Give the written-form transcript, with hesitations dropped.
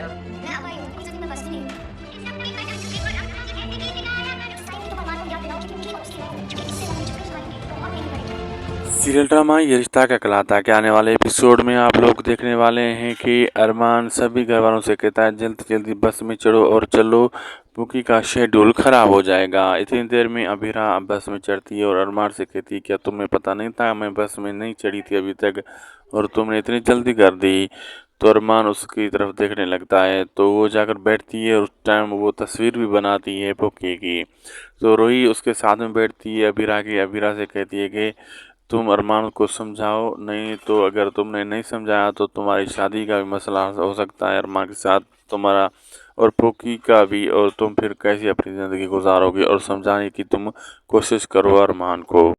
मैं अब आई हूँ, कोई जल्दी मैं बस नहीं हूँ। इस टाइम तो परमार को याद दिलाओ कि उनकी और उसकी है, क्योंकि इससे ज़्यादा मुझे कोई सुनाई नहीं, तो और नहीं पड़ेगी। सीरियल ड्रामा ये रिश्ता क्या कहलाता है के आने वाले एपिसोड में आप लोग देखने वाले हैं कि अरमान सभी घर वालों से कहता है जल्दी जल्दी बस में चढ़ो और चलो, बुकी का शेड्यूल ख़राब हो जाएगा। इतनी देर में अबीरा बस में चढ़ती है और अरमान से कहती है क्या तुम्हें पता नहीं था, मैं बस में नहीं चढ़ी थी अभी तक और तुमने इतनी जल्दी कर दी। तो अरमान उसकी तरफ देखने लगता है, तो वो जाकर बैठती है और उस टाइम वो तस्वीर भी बनाती है बुकी की। तो रोही उसके साथ में बैठती है अबीरा की, अबीरा से कहती है कि तुम अरमान को समझाओ, नहीं तो अगर तुमने नहीं समझाया तो तुम्हारी शादी का भी मसला हो सकता है अरमान के साथ, तुम्हारा और पोकी का भी, और तुम फिर कैसे अपनी ज़िंदगी गुजारोगे, और समझाने की तुम कोशिश करो अरमान को।